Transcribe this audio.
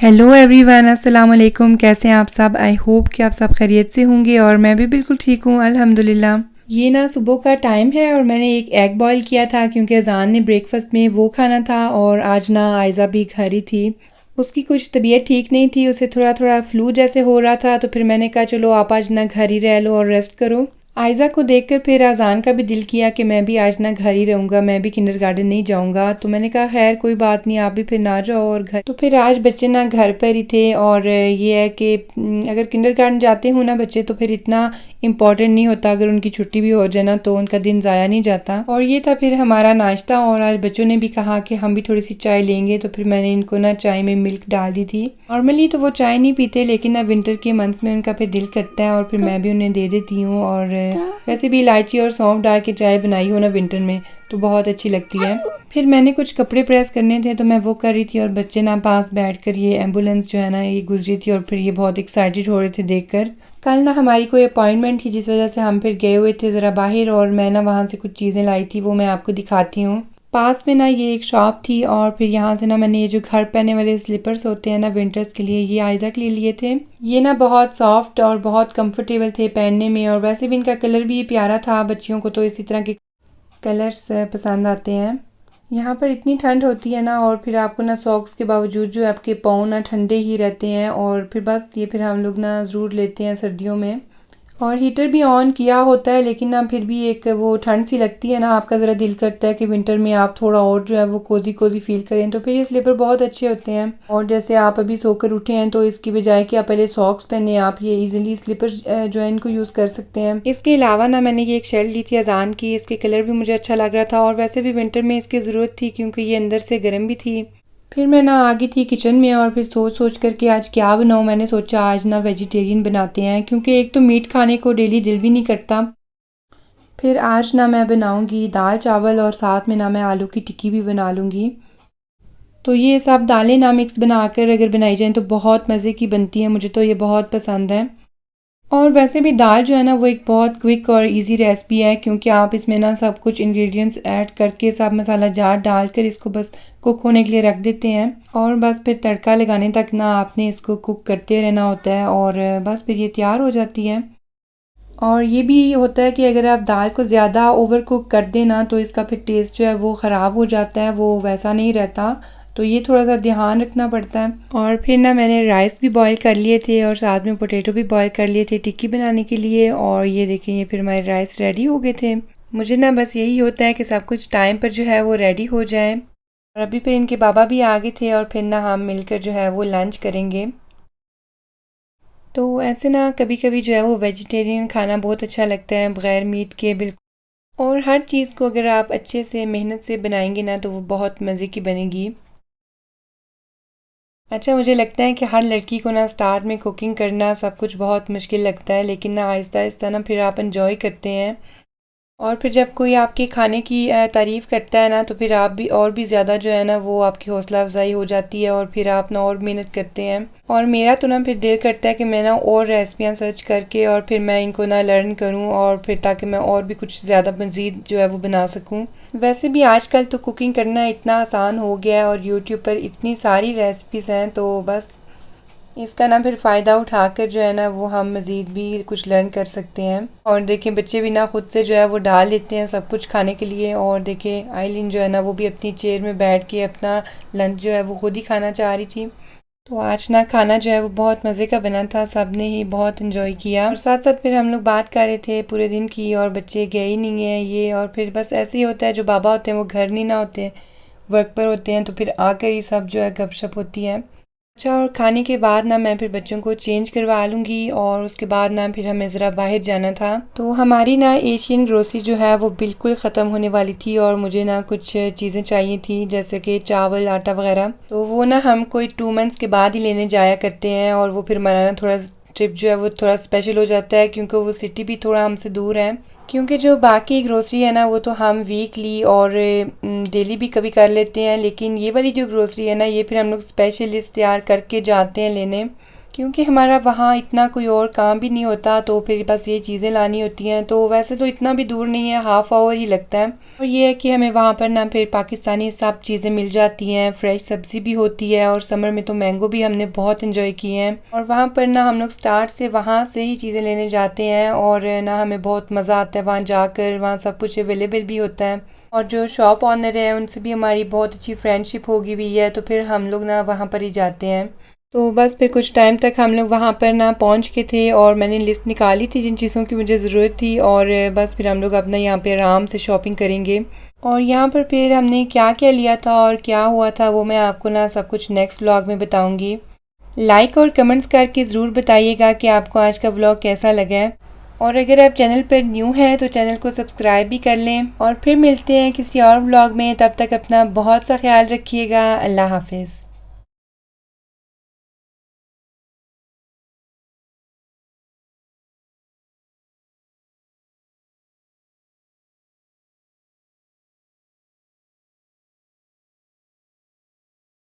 Hello everyone, अस्सलाम वालेकुम। कैसे हैं आप सब? आई होप कि आप सब खैरियत से होंगे और मैं भी बिल्कुल ठीक हूँ, अल्हम्दुलिल्लाह। ये ना सुबह का टाइम है और मैंने एक एग बॉईल किया था क्योंकि अजान ने ब्रेकफास्ट में वो खाना था और आज ना आयज़ा भी घर ही थी। उसकी कुछ तबीयत ठीक नहीं थी, उसे थोड़ा थोड़ा फ्लू जैसे हो रहा था, तो फिर मैंने कहा चलो आप आज ना घर ही रह लो और रेस्ट करो। आयज़ा को देखकर फिर अज़ान का भी दिल किया कि मैं भी आज ना घर ही रहूँगा, मैं भी किंडरगार्टन नहीं जाऊँगा। तो मैंने कहा खैर कोई बात नहीं, आप भी फिर ना जाओ और घर। तो फिर आज बच्चे ना घर पर ही थे और ये है कि अगर किंडरगार्टन जाते हो ना बच्चे तो फिर इतना इम्पॉर्टेंट नहीं होता, अगर उनकी छुट्टी भी हो जाए ना तो उनका दिन ज़ाया नहीं जाता। और ये था फिर हमारा नाश्ता और आज बच्चों ने भी कहा कि हम भी थोड़ी सी चाय लेंगे, तो फिर मैंने इनको ना चाय में मिल्क डाल दी थी। नॉर्मली तो वो चाय नहीं पीते, लेकिन ना विंटर के मंथ्स में उनका फिर दिल करता है और फिर मैं भी उन्हें दे देती हूँ। और वैसे भी इलायची और सौंफ डाल के चाय बनाई हो ना विंटर में तो बहुत अच्छी लगती है। फिर मैंने कुछ कपड़े प्रेस करने थे तो मैं वो कर रही थी और बच्चे ना पास बैठकर ये एम्बुलेंस जो है ना ये गुजरी थी और फिर ये बहुत एक्साइटेड हो रहे थे देखकर। कल ना हमारी कोई अपॉइंटमेंट थी जिस वजह से हम फिर गए हुए थे ज़रा बाहर और मैं ना वहाँ से कुछ चीज़ें लाई थी, वो मैं आपको दिखाती हूँ। पास में ना ये एक शॉप थी और फिर यहाँ से ना मैंने ये जो घर पहनने वाले स्लीपर्स होते हैं ना विंटर्स के लिए, ये आयज़ा के लिए लिए थे। ये ना बहुत सॉफ्ट और बहुत कंफर्टेबल थे पहनने में और वैसे भी इनका कलर भी प्यारा था, बच्चियों को तो इसी तरह के कलर्स पसंद आते हैं। यहाँ पर इतनी ठंड होती है ना और फिर आपको ना सॉक्स के बावजूद जो आपके पाँव ना ठंडे ही रहते हैं और फिर बस ये फिर हम लोग ना ज़रूर लेते हैं सर्दियों में। और हीटर भी ऑन किया होता है लेकिन ना फिर भी एक वो ठंड सी लगती है ना, आपका ज़रा दिल करता है कि विंटर में आप थोड़ा और जो है वो कोजी कोजी फील करें, तो फिर ये स्लीपर बहुत अच्छे होते हैं। और जैसे आप अभी सोकर उठे हैं तो इसकी बजाय कि आप पहले सॉक्स पहने, आप ये इजीली स्लीपर जो है इनको यूज़ कर सकते हैं। इसके अलावा ना मैंने ये एक शर्ट ली थी अजान की, इसके कलर भी मुझे अच्छा लग रहा था और वैसे भी विंटर में इसकी ज़रूरत थी क्योंकि ये अंदर से गर्म भी थी। फिर मैं ना आ गई थी किचन में और फिर सोच सोच कर कि आज क्या बनाऊँ। मैंने सोचा आज ना वेजिटेरियन बनाते हैं क्योंकि एक तो मीट खाने को डेली दिल भी नहीं करता। फिर आज ना मैं बनाऊंगी दाल चावल और साथ में ना मैं आलू की टिक्की भी बना लूँगी। तो ये सब दालें ना मिक्स बनाकर अगर बनाई जाएँ तो बहुत मज़े की बनती हैं, मुझे तो ये बहुत पसंद है। और वैसे भी दाल जो है ना वो एक बहुत क्विक और इजी रेसिपी है क्योंकि आप इसमें ना सब कुछ इंग्रेडिएंट्स ऐड करके सब मसाला जार डालकर इसको बस कुक होने के लिए रख देते हैं और बस फिर तड़का लगाने तक ना आपने इसको कुक करते रहना होता है और बस फिर ये तैयार हो जाती है। और ये भी होता है कि अगर आप दाल को ज़्यादा ओवर कुक कर दें ना तो इसका फिर टेस्ट जो है वो ख़राब हो जाता है, वो वैसा नहीं रहता। तो ये थोड़ा सा ध्यान रखना पड़ता है। और फिर ना मैंने राइस भी बॉईल कर लिए थे और साथ में पोटैटो भी बॉईल कर लिए थे टिक्की बनाने के लिए और ये देखें ये फिर हमारे राइस रेडी हो गए थे। मुझे ना बस यही होता है कि सब कुछ टाइम पर जो है वो रेडी हो जाए। और अभी फिर इनके बाबा भी आ गए थे और फिर ना हम मिलकर जो है वो लंच करेंगे। तो ऐसे ना कभी कभी जो है वो वेजिटेरियन खाना बहुत अच्छा लगता है बग़ैर मीट के, बिल्कुल। और हर चीज़ को अगर आप अच्छे से मेहनत से बनाएंगे ना तो वो बहुत मज़े की बनेगी। अच्छा, मुझे लगता है कि हर लड़की को ना स्टार्ट में कुकिंग करना सब कुछ बहुत मुश्किल लगता है, लेकिन ना आहिस्ता आहिस्ता ना फिर आप इंजॉय करते हैं। और फिर जब कोई आपके खाने की तारीफ़ करता है ना तो फिर आप भी और भी ज़्यादा जो है ना वो आपकी हौसला अफजाई हो जाती है और फिर आप ना और मेहनत करते हैं। और मेरा तो ना फिर दिल करता है कि मैं ना और रेसिपियाँ सर्च करके और फिर मैं इनको ना लर्न करूँ और फिर ताकि मैं और भी कुछ ज़्यादा मज़ीद जो है वो बना सकूँ। वैसे भी आजकल तो कुकिंग करना इतना आसान हो गया है और यूट्यूब पर इतनी सारी रेसिपीज़ हैं, तो बस इसका ना फिर फ़ायदा उठाकर जो है ना वो हम मज़ीद भी कुछ लर्न कर सकते हैं। और देखें बच्चे भी ना खुद से जो है वो डाल लेते हैं सब कुछ खाने के लिए। और देखें आइलिन जो है ना वो भी अपनी चेयर में बैठ के अपना लंच जो है वो खुद ही खाना चाह रही थी। तो आज ना खाना जो है वो बहुत मज़े का बना था, सब ने ही बहुत इन्जॉय किया। और साथ साथ फिर हम लोग बात कर रहे थे पूरे दिन की और बच्चे गए ही नहीं हैं ये। और फिर बस ऐसे ही होता है, जो बाबा होते हैं वो घर नहीं ना होते, वर्क पर होते हैं, तो फिर आकर ही सब जो है गपशप होती है। अच्छा, और खाने के बाद ना मैं फिर बच्चों को चेंज करवा लूँगी और उसके बाद ना फिर हमें ज़रा बाहर जाना था। तो हमारी ना एशियन ग्रोसरी जो है वो बिल्कुल ख़त्म होने वाली थी और मुझे ना कुछ चीज़ें चाहिए थी जैसे कि चावल आटा वगैरह। तो वो ना हम कोई 2 मंथ्स के बाद ही लेने जाया करते हैं और वो फिर हमारा ना थोड़ा ट्रिप जो है वो थोड़ा स्पेशल हो जाता है क्योंकि वो सिटी भी थोड़ा हमसे दूर है। क्योंकि जो बाकी ग्रोसरी है ना वो तो हम वीकली और डेली भी कभी कर लेते हैं, लेकिन ये वाली जो ग्रोसरी है ना ये फिर हम लोग स्पेशल लिस्ट तैयार करके जाते हैं लेने। क्योंकि हमारा वहाँ इतना कोई और काम भी नहीं होता, तो फिर बस ये चीज़ें लानी होती हैं। तो वैसे तो इतना भी दूर नहीं है, हाफ आवर ही लगता है। और ये है कि हमें वहाँ पर ना फिर पाकिस्तानी सब चीज़ें मिल जाती हैं, फ्रेश सब्ज़ी भी होती है, और समर में तो मैंगो भी हमने बहुत इंजॉय किए हैं। और वहाँ पर ना हम लोग स्टार्ट से वहाँ से ही चीज़ें लेने जाते हैं, और ना हमें बहुत मज़ा आता है वहाँ जाकर। वहाँ सब कुछ अवेलेबल भी होता है, और जो शॉप ऑनर है उनसे भी हमारी बहुत अच्छी फ्रेंडशिप होगी हुई है, तो फिर हम लोग ना वहाँ पर ही जाते हैं। तो बस फिर कुछ टाइम तक हम लोग वहाँ पर ना पहुँच के थे, और मैंने लिस्ट निकाली थी जिन चीज़ों की मुझे ज़रूरत थी, और बस फिर हम लोग अपना यहाँ पे आराम से शॉपिंग करेंगे। और यहाँ पर फिर हमने क्या क्या लिया था और क्या हुआ था वो मैं आपको ना सब कुछ नेक्स्ट व्लॉग में बताऊँगी। लाइक और कमेंट्स करके ज़रूर बताइएगा कि आपको आज का व्लॉग कैसा लगा है। और अगर आप चैनल पर न्यू हैं तो चैनल को सब्सक्राइब भी कर लें, और फिर मिलते हैं किसी और व्लॉग में। तब तक अपना बहुत सा ख्याल रखिएगा। अल्लाह हाफिज़।